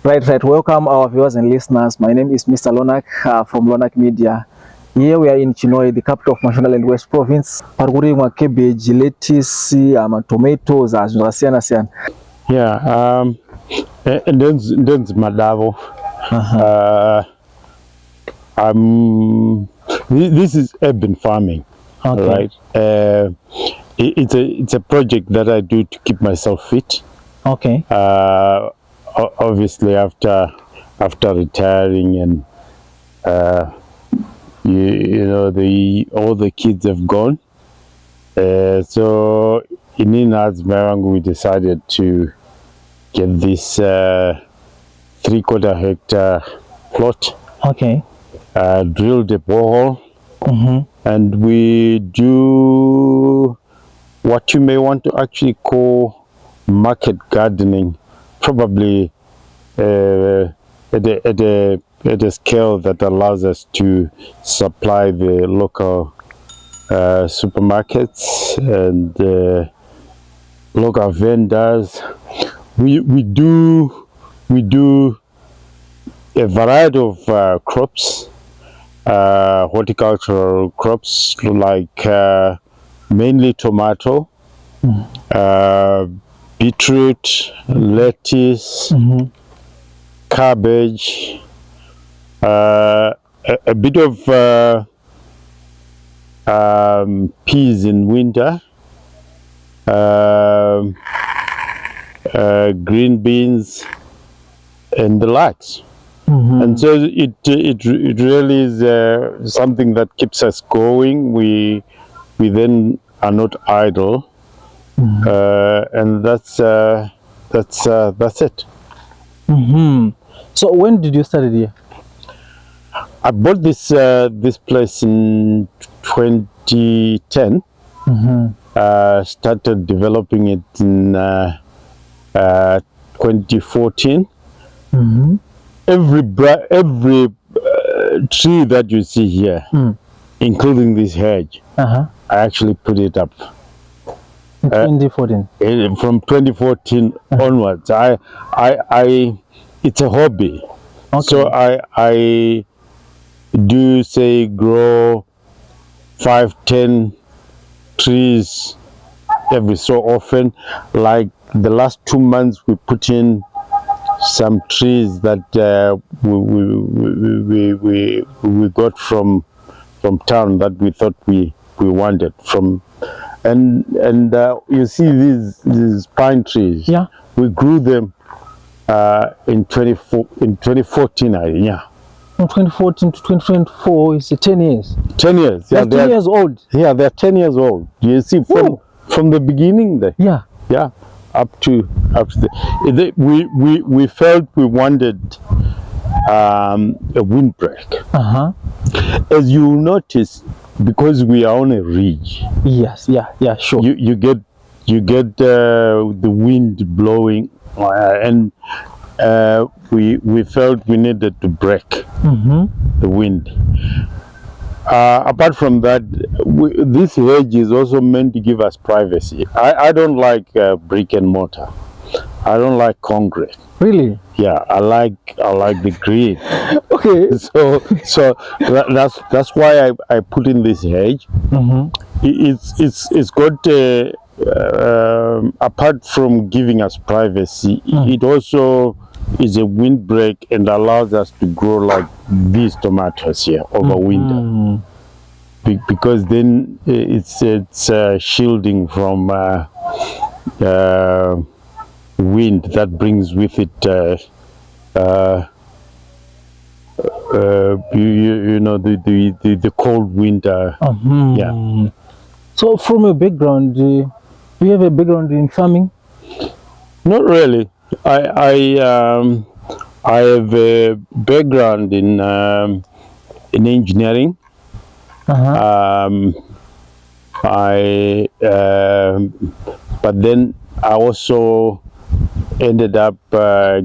Right. Welcome our viewers and listeners. My name is Mr. Lonak from Lonak Media. Here we are in Chinoi, the capital of Mashonaland West Province. Parguri mwa cabbage, lettuce, tomatoes, siana. Yeah, and then Madavo. This is urban farming, Okay. right? It's a project that I do to keep myself fit. Okay. Obviously after retiring, and all the kids have gone, so in Azmarang we decided to get this 3/4 hectare plot. Okay. Drilled a borehole, and we do what you may want to actually call market gardening, probably at a scale that allows us to supply the local supermarkets and local vendors. We do a variety of crops, horticultural crops like mainly tomato, beetroot, lettuce, cabbage, a bit of peas in winter, green beans, and the likes. And so it really is something that keeps us going. We then are not idle, and that's it. So when did you start here? I bought this place in 2010. Started developing it in 2014. Every tree that you see here, including this hedge, I actually put it up. In 2014. From 2014 onwards, it's a hobby. Okay. So I do say grow 5-10 trees every so often. Like the last 2 months, we put in some trees that we got from town that we thought we wanted from, and you see these pine trees. Yeah. We grew them in 2014. From 2014 to 2024 is 10 years. 10 years. Yeah, 10 years old. Yeah, they're 10 years old. You see from the beginning there. Yeah. Yeah. Up to we felt we wanted a windbreak. As you notice, because we are on a ridge. Yes. Yeah. Sure. You get the wind blowing, and we felt we needed to break the wind. Apart from that, this hedge is also meant to give us privacy. I don't like brick and mortar. I don't like concrete. Really? Yeah, I like the green. Okay. So that's why I put in this hedge. It's got apart from giving us privacy, it also is a windbreak and allows us to grow like these tomatoes here over winter, because then it's shielding from wind that brings with it the cold winter. Yeah. So from your background, do you have a background in farming? Not really. I have a background in engineering. But then I also ended up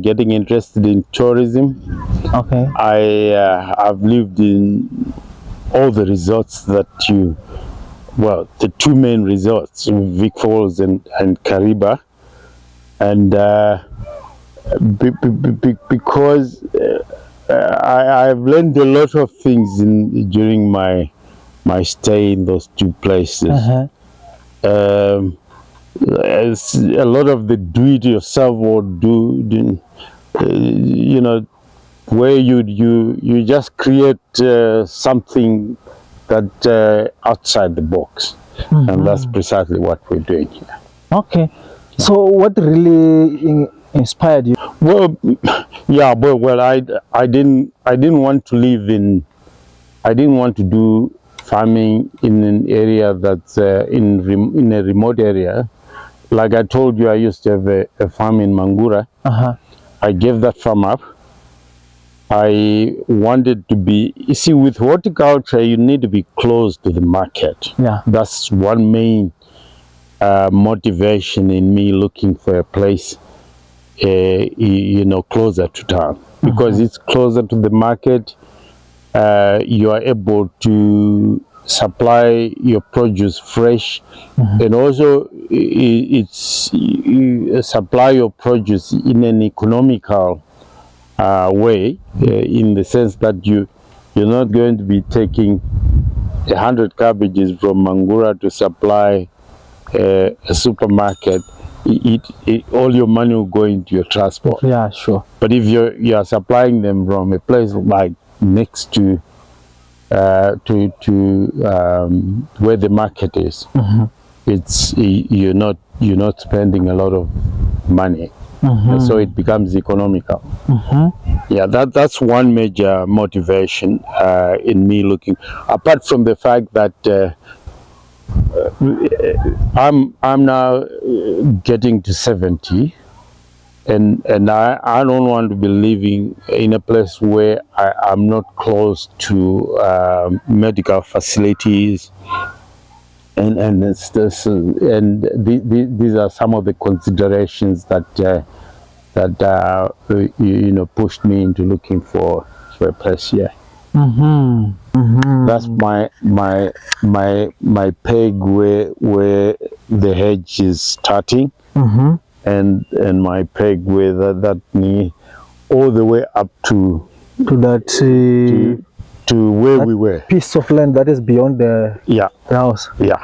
getting interested in tourism. Okay. I've lived in all the resorts that the two main resorts, Vic Falls and Kariba, and Because I've learned a lot of things during my stay in those two places. As a lot of the do-it-yourself or you know, where you just create something that outside the box, and that's precisely what we're doing here. Okay. So what really inspired you? Well, yeah, well, I didn't want to live in. I didn't want to do farming in an area that's in a remote area. Like I told you, I used to have a farm in Mangura. I gave that farm up. I wanted to be, you see, with horticulture, you need to be close to the market. Yeah. That's one main motivation in me looking for a place, you know, closer to town. Because it's closer to the market, you are able to supply your produce fresh, and also you supply your produce in an economical way, in the sense that you're not going to be taking 100 cabbages from Mangura to supply a supermarket. All your money will go into your transport. Yeah, sure. But if you are supplying them from a place like next to where the market is, it's you're not spending a lot of money, so it becomes economical. Yeah, that's one major motivation in me looking. Apart from the fact that I'm now getting to 70, and I don't want to be living in a place where I'm not close to medical facilities, and it's this, and these are some of the considerations that you know, pushed me into looking for a place here. That's my peg where the hedge is starting, and my peg where that knee, all the way up to that to where we were. piece of land that is beyond the house. Yeah.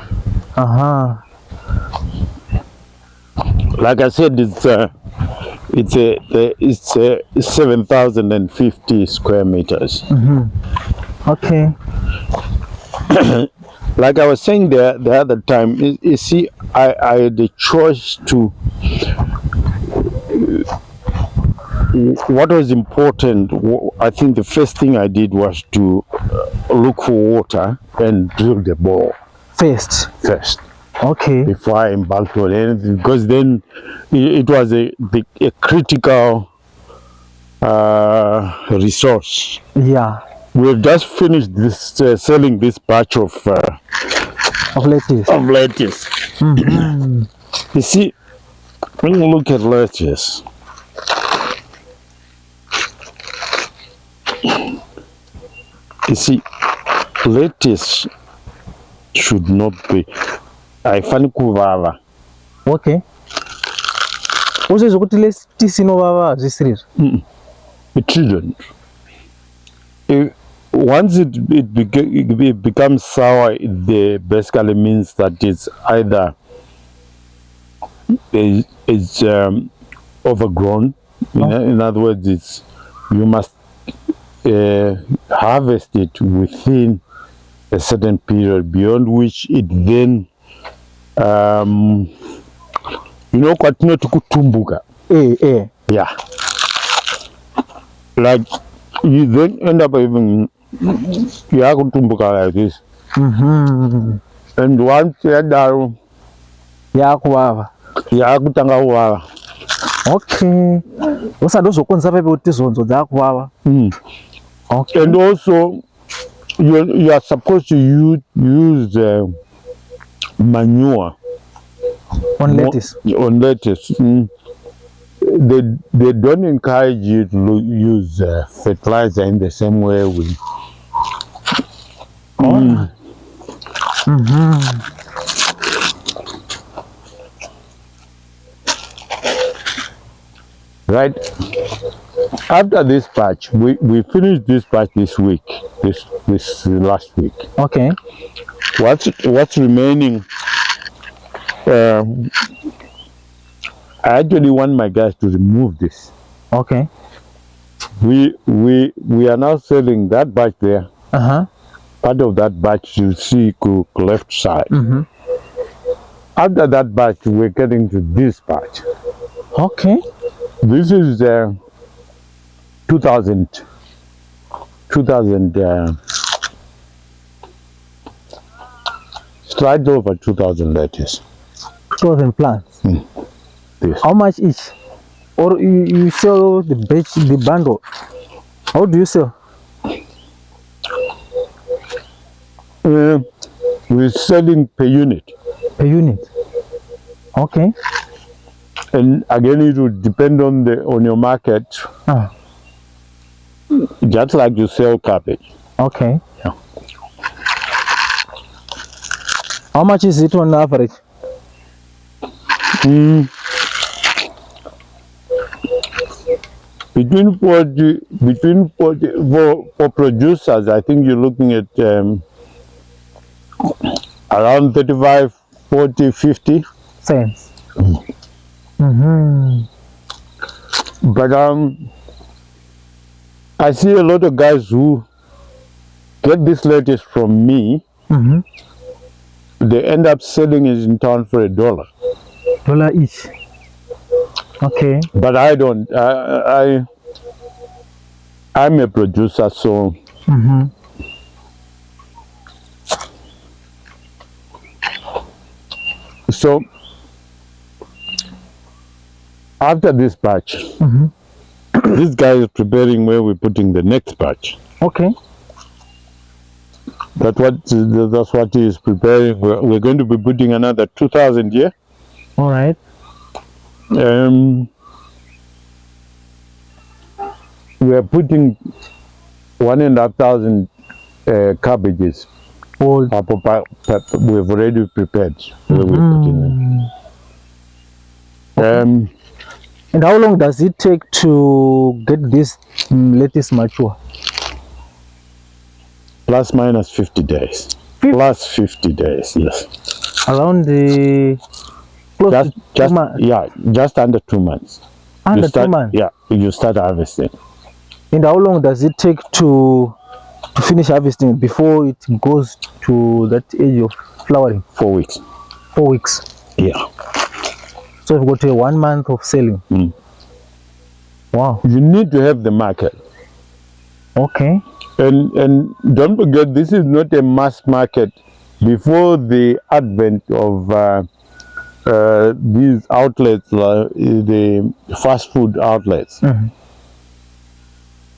Like I said, it's 7,050 square meters. Okay. Like I was saying the other time, you see, I had the choice to. What was important, I think the first thing I did was to look for water and drill the bore First. Okay. before I embarked on anything, because then it was a critical resource. Yeah. We've just finished this selling this batch of lettuce. You see, when you look at lettuce, you see, lettuce should not be. Haifani kuvava. Okay. Uzizwa ukuthi lettuce inovava zisirizo? It shouldn't. Once it becomes sour, it basically means that it's either it's overgrown. In other words, you must harvest it within a certain period, beyond which it then kwatino tukutumbuka. Yeah. Like you then end up even yakutumbuka like this. And once you're down, yakutanga kuwawa. Okay. Usandozokonza pepe kuti zonzo dzakuwawa. Okay. And also you are supposed to use manure on lettuce. They don't encourage you to use fertilizer in the same way we. Right after this batch, we finished this batch this week, this last week. Okay. What's remaining? I actually want my guys to remove this. Okay. We are now selling that batch there. Part of that batch you see cook left side. After that batch, we're getting to this batch. Okay. This is 2000 slight over 2000 lettuce. 2,000 plants. Yes. How much each? Or you sell the batch, the bundle? How do you sell? We're selling per unit. Per unit. Okay. And again, it would depend on your market. Just like you sell cabbage. Okay. Yeah. How much is it on average? Between 40 for producers, I think you're looking at around 35, 40, 50 cents. But I see a lot of guys who get this lettuce from me. They end up selling it in town for $1. $1 each. Okay. But I don't. I'm a producer, so so after this batch, this guy is preparing where we're putting the next batch. Okay. That's what he is preparing. We're going to be putting another 2,000 here. All right. We are putting 1,500 cabbages. Old. We've already prepared. Where we're putting them. And how long does it take to get this lettuce mature? Plus minus 50 days. Plus 50 days, yes. Around the just under 2 months. Under 2 months? Yeah, you start harvesting. And how long does it take to finish harvesting before it goes to that age of flowering? 4 weeks. 4 weeks. Yeah. So you've got 1 month of selling. Wow. You need to have the market. Okay. And don't forget, this is not a mass market. Before the advent of these outlets, the fast food outlets,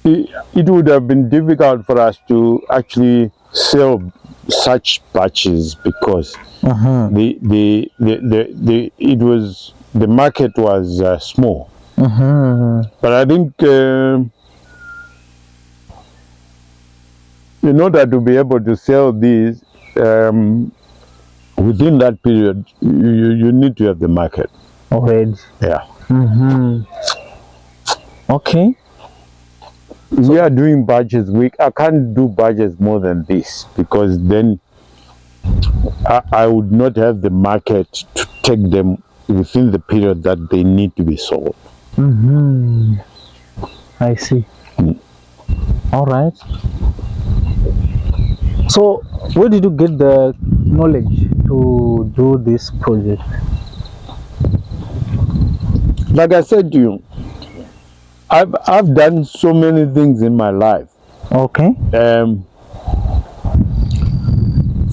it would have been difficult for us to actually sell such batches because the market was small. But I think in order to be able to sell these within that period, you need to have the market already. Yeah. Okay. We are doing batches. I can't do batches more than this because then I would not have the market to take them within the period that they need to be sold. I see. All right. So where did you get the knowledge to do this project? Like I said to you, I've done so many things in my life. Okay.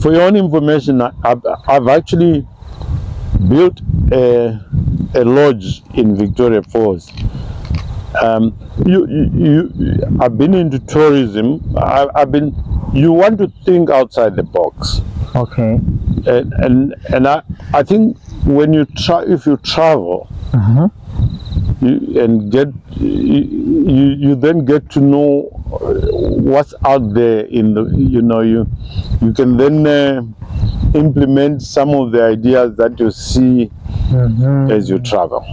For your own information, I've actually built a lodge in Victoria Falls. I've been into tourism. You want to think outside the box. Okay. And I think when if you travel, you then get to know what's out there in the, you can then implement some of the ideas that you see as you travel.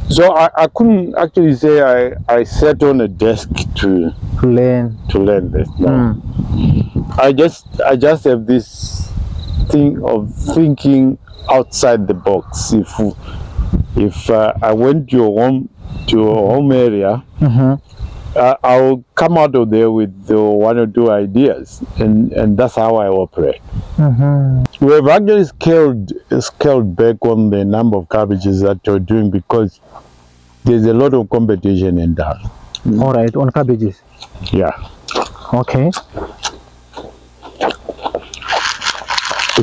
So I couldn't actually say I sat on a desk to learn. learn this. No. I just have this thing of thinking outside the box. If I went to a home area, I'll come out of there with one or two ideas, and that's how I operate. We have actually scaled back on the number of cabbages that we're doing because there's a lot of competition in that. All right, on cabbages. Yeah. Okay.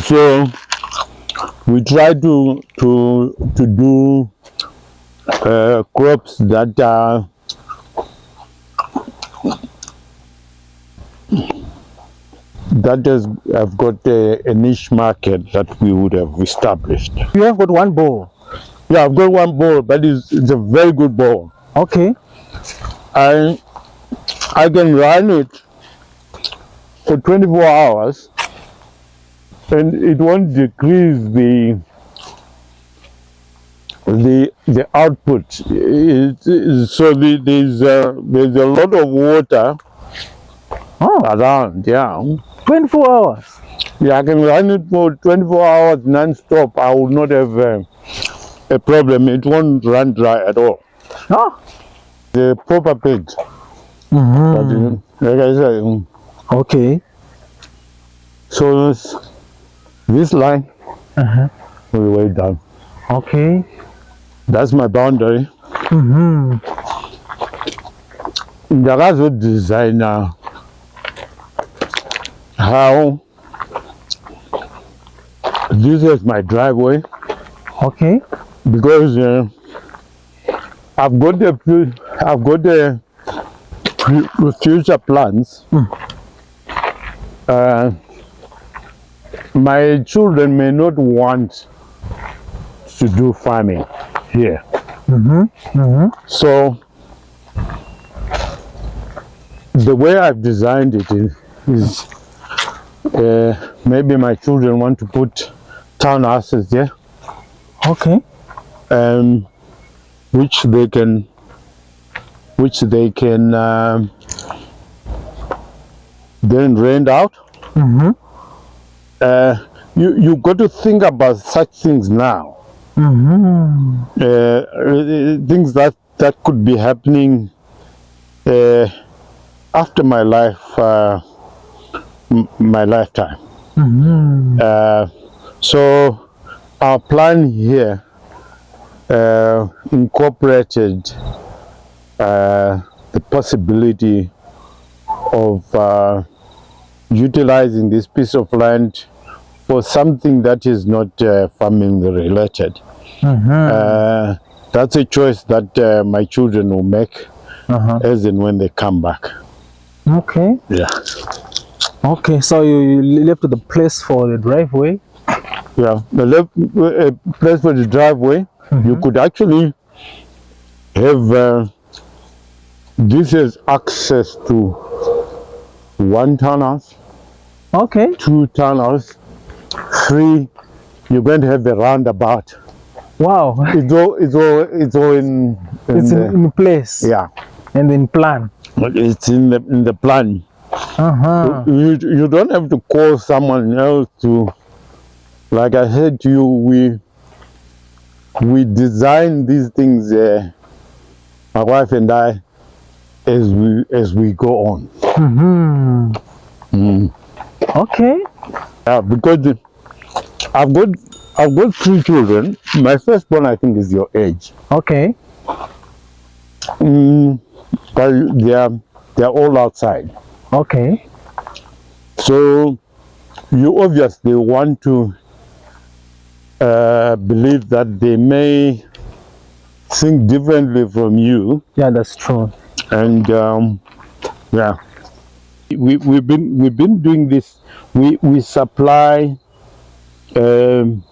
So we try to do crops that are have got a niche market that we would have established. You have got one bowl. Yeah, I've got one bowl, but it's a very good bowl. Okay. I can run it for 24 hours, and it won't decrease the output. So there's a lot of water around. Yeah. 24 hours. Yeah, I can run it for 24 hours non-stop. I will not have a problem. It won't run dry at all. Oh. The proper pig. But, like I said. Okay. So this line will way down. Okay. That's my boundary. The guys will design how this is my driveway. Okay. Because I've got the future plans. My children may not want to do farming here. So the way I've designed it is maybe my children want to put townhouses there. Okay. Which they can then rent out. You got to think about such things now. Things that could be happening after my lifetime. So our plan here incorporated the possibility of utilizing this piece of land for something that is not farming related. That's a choice that my children will make as and when they come back. Okay. Yeah. Okay, so you left the place for the driveway? Yeah, the left place for the driveway. You could actually have this is access to one townhouse. Okay. 2 townhouse, 3. You're going to have the roundabout. Wow. It's all in place. Yeah. And in plan. It's in the plan. You don't have to call someone else to. Like I said to you, we design these things. My wife and I, as we go on. Okay. Yeah, because I've got 3 children. My firstborn, I think, is your age. Okay. But they're all outside. Okay. So you obviously want to believe that they may think differently from you. Yeah, that's true. And yeah, we've been doing this. We supply the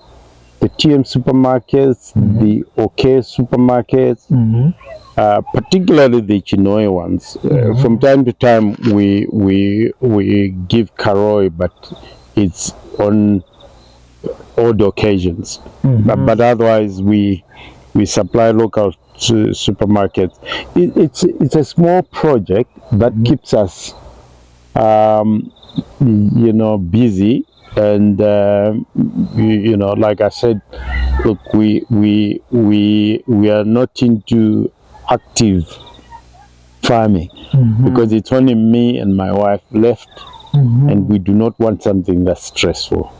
TM supermarkets, the OK supermarkets, particularly the Chinoy ones. From time to time, we give Karoi, but it's on odd occasions. But otherwise, we we supply local supermarkets. It's a small project that keeps us busy, and like I said, look, we are not into active farming because it's only me and my wife left, and we do not want something that's stressful.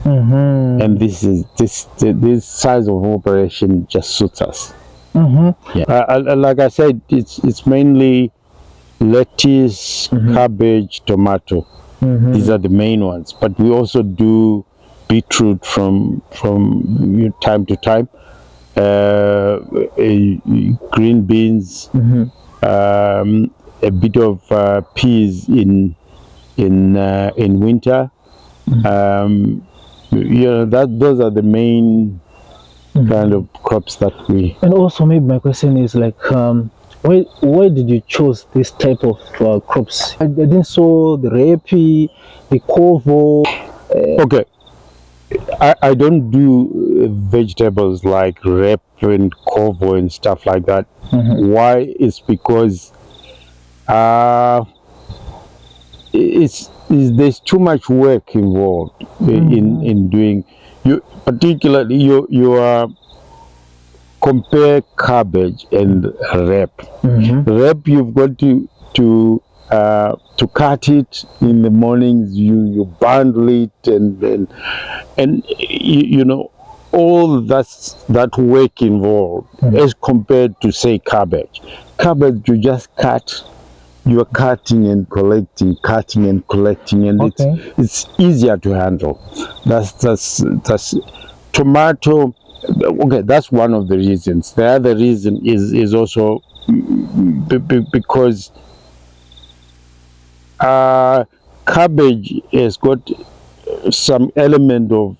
And this size of operation just suits us. Like I said, it's mainly lettuce, cabbage, tomato. These are the main ones, but we also do beetroot from time to time, green beans, a bit of peas in winter. Those are the main kind of crops that we. And also, maybe my question is like, why did you choose this type of crops? I didn't saw the repi, the kovo. Okay, I don't do vegetables like rep and kovo and stuff like that. Why? It's because there's too much work involved in doing. Particularly you compare cabbage and rep. Rep, you've got to cut it in the mornings. You bundle it and all that work involved as compared to say cabbage. Cabbage, you just cut. You are cutting and collecting, and it's easier to handle. That's tomato. Okay, that's one of the reasons. The other reason is also because cabbage has got some element of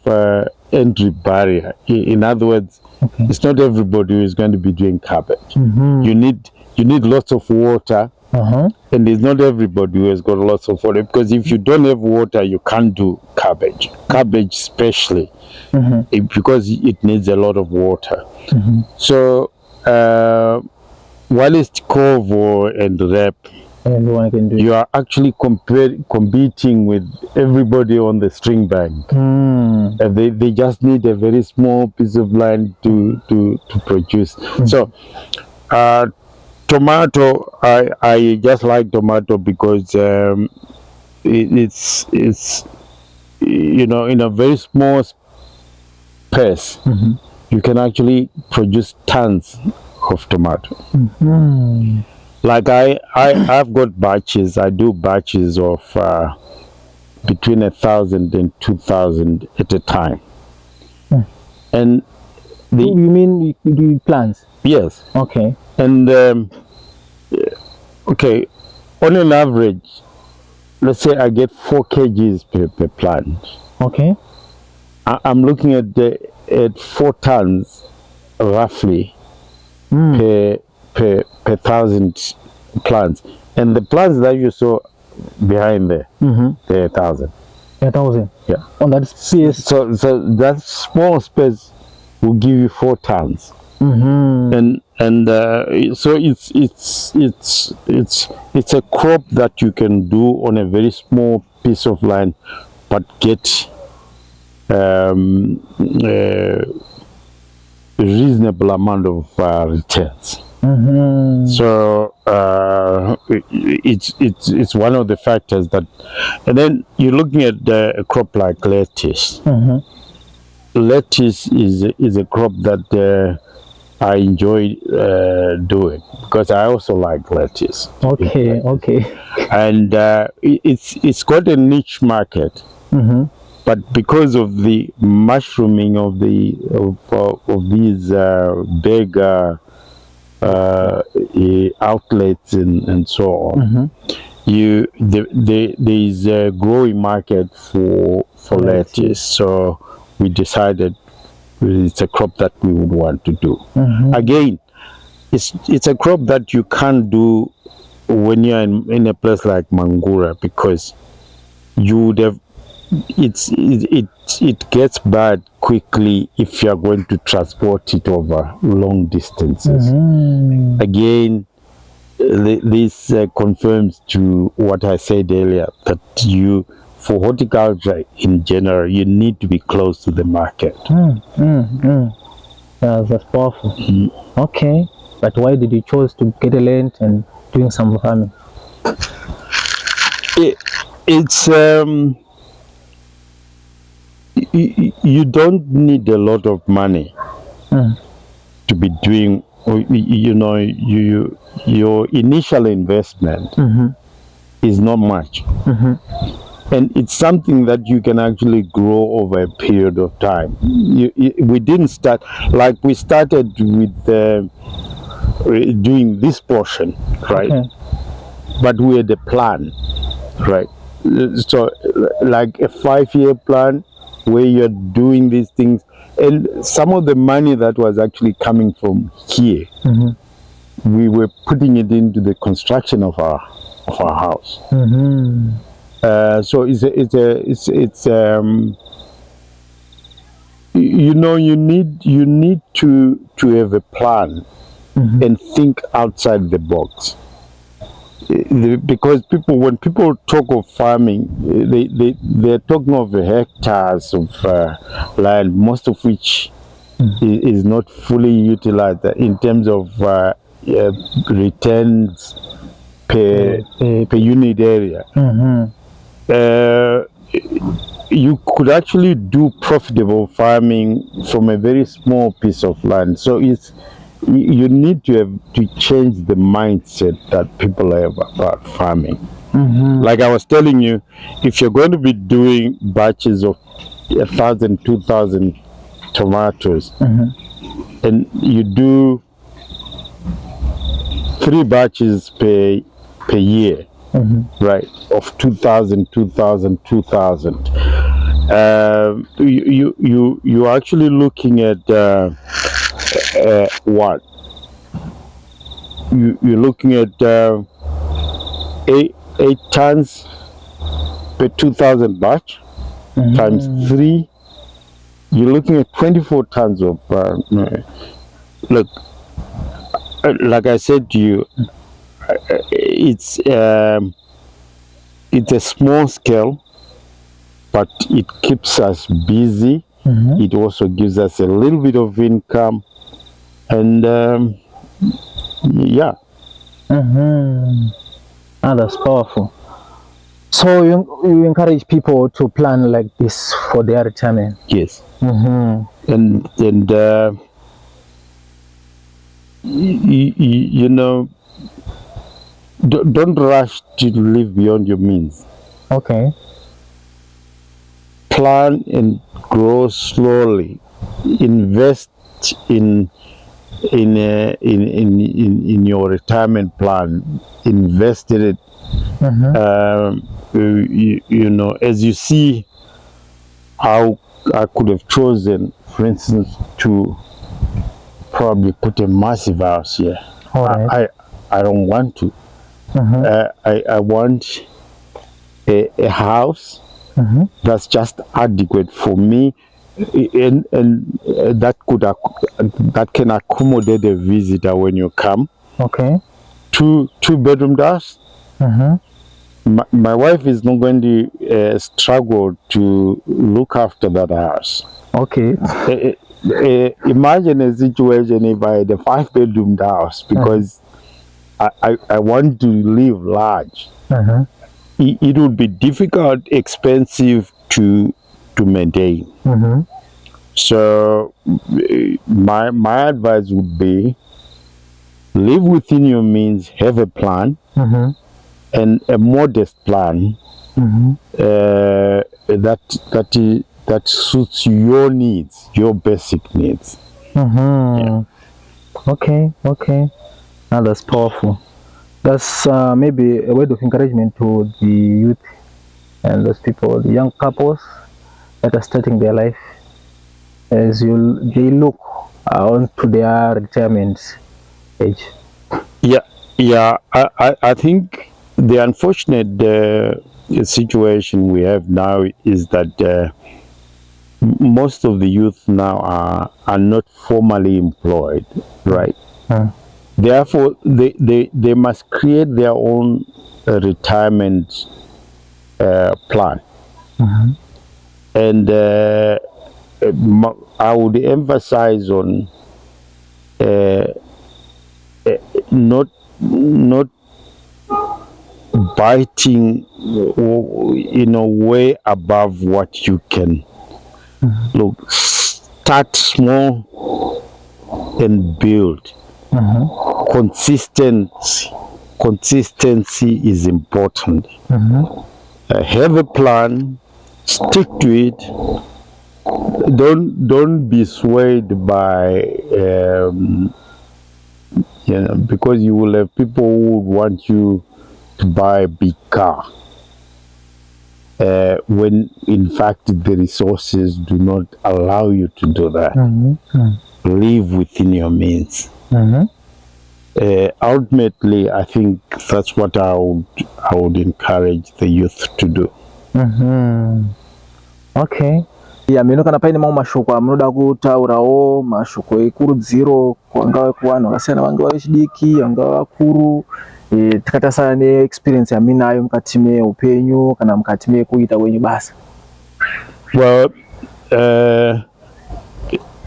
entry barrier. In other words, it's not everybody who is going to be doing cabbage. You need lots of water. And it's not everybody who has got lots of water, because if you don't have water, you can't do cabbage especially, because it needs a lot of water. So while it's kovo and rep, everyone can do it. You are actually competing with everybody on the string bank. They just need a very small piece of land to produce. So tomato, I just like tomato because it's in a very small space, you can actually produce tons of tomato. Like I've got batches. I do batches of between 1,000 and 2,000 at a time. And you mean you do plants? Yes. Okay. And okay, on an average, let's say I get 4 kgs per plant. Okay. I'm looking at 4 tons roughly per 1,000 plants. And the plants that you saw behind there, they're 1,000. 1,000. Yeah. On that space. So that small space will give you 4 tons. And so it's a crop that you can do on a very small piece of land, but get a reasonable amount of returns. So it's one of the factors that. And then you're looking at a crop like lettuce. Lettuce is a crop that I enjoy doing, because I also like lettuce. Okay. And it's got a niche market, but because of the mushrooming of these big outlets and so on, there is a growing market for lettuce. So we decided it's a crop that we would want to do. Again, it's a crop that you can't do when you're in a place like Mangura, because you would have it gets bad quickly if you are going to transport it over long distances. Again, this confirms to what I said earlier, that for horticulture in general, you need to be close to the market. That's powerful. Okay, but why did you choose to get a land and doing some farming? It's you don't need a lot of money to be doing, your initial investment is not much, and it's something that you can actually grow over a period of time. We didn't start like we started with doing this portion, right? Okay. But we had a plan, right? So like a 5-year plan where you're doing these things, and some of the money that was actually coming from here, we were putting it into the construction of our house. So it's you need to have a plan and think outside the box. Because when people talk of farming, they're talking of hectares of land, most of which is not fully utilized in terms of returns per unit area. You could actually do profitable farming from a very small piece of land. So you need to change the mindset that people have about farming. Like I was telling you, if you're going to be doing batches of 1,000, 2,000 tomatoes, and you do 3 batches per year, right, of 2,000, 2,000, 2,000, you're actually looking at what? You're looking at 8 tons per 2,000 batch times 3. You're looking at 24 tons of. Look, like I said to you, it's a small scale, but it keeps us busy. It also gives us a little bit of income. And yeah. That's powerful. So you encourage people to plan like this for their retirement? Yes. And don't rush to live beyond your means. Okay. Plan and grow slowly. Invest in your retirement plan. Invest in it. As you see how I could have chosen, for instance, to probably put a massive house here. All right. I don't want to. I want a house that's just adequate for me, and that can accommodate a visitor when you come. Okay. 2-bedroom house. My wife is not going to struggle to look after that house. Okay. Imagine a situation if I had a 5-bedroom house, because I want to live large. It would be difficult, expensive to maintain. So my advice would be, live within your means, have a plan, and a modest plan that suits your needs, your basic needs. Yeah. Okay. Now that's powerful. That's maybe a word of encouragement to the youth and those people, the young couples that are starting their life, as they look on to their retirement age. Yeah. I think the unfortunate situation we have now is that most of the youth now are not formally employed, right? Therefore, they must create their own retirement plan. And I would emphasize on not biting, way above what you can. Look, start small and build. Consistency is important. Have a plan, stick to it. Don't be swayed by because you will have people who want you to buy a big car when in fact the resources do not allow you to do that. Live within your means. Ultimately, I think that's what I would encourage the youth to do. Okay. Yeah, mino kana paine mamwe mashoko amunoda kutaurawo, mashoko ekurudziro kwangava kuvanhu vakasiyana, vangava vechidiki, vangava vakuru, tikatarisa neexperience yamunayo mukati meupenyu kana mukati mekuita kwenyu basa. Well,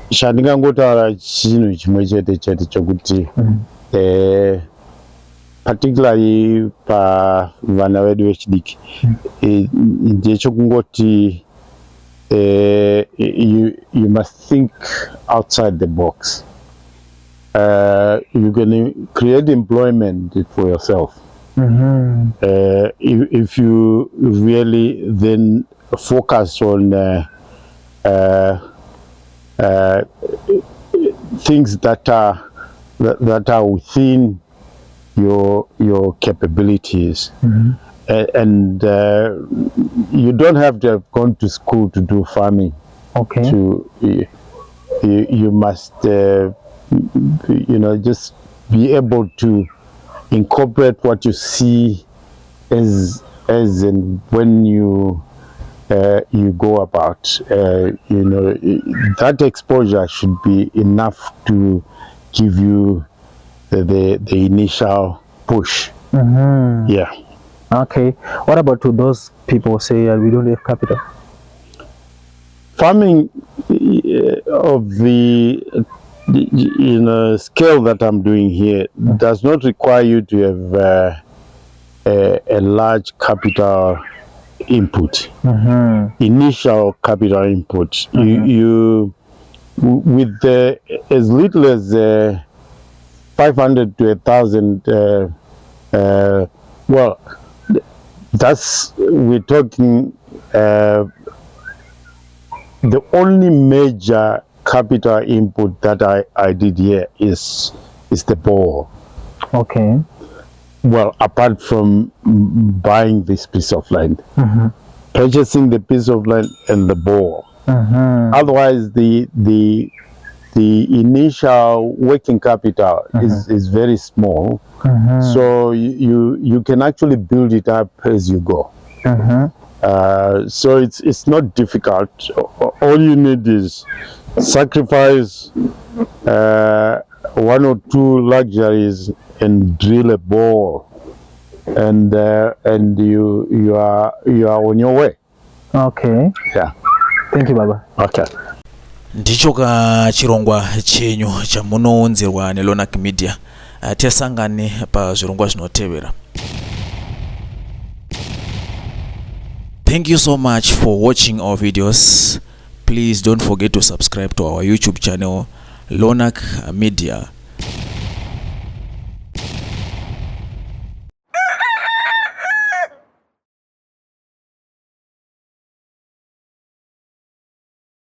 chandingangotaura chinhu chimwe chete chokuti particularly pavana vedu vechidiki ndechokungoti you must think outside the box. You can create employment for yourself. If you really then focus on things that are within your capabilities. And you don't have to have gone to school to do farming. Okay. You must just be able to incorporate what you see as and when you go about. That exposure should be enough to give you the initial push. Yeah. Okay. What about to those people say we don't have capital? Farming of the scale that I'm doing here does not require you to have a large capital input. Initial capital input. You with as little as 500 to 1,000. Well, we're talking the only major capital input that I did here is the bore. Okay. Well, apart from buying this piece of land, purchasing the piece of land and the bore. Otherwise, the initial working capital is very small. So you can actually build it up as you go. So it's not difficult. All you need is sacrifice 1 or 2 luxuries and drill a bore, and you are on your way. Okay. Yeah. Thank you, Baba. Okay. Ndicho ka chirongwa chenyu chamunounzirwa neLonak Media. Tesangane pa zvirongwa zvinotevera. Thank you so much for watching our videos. Please don't forget to subscribe to our YouTube channel, Lonak Media.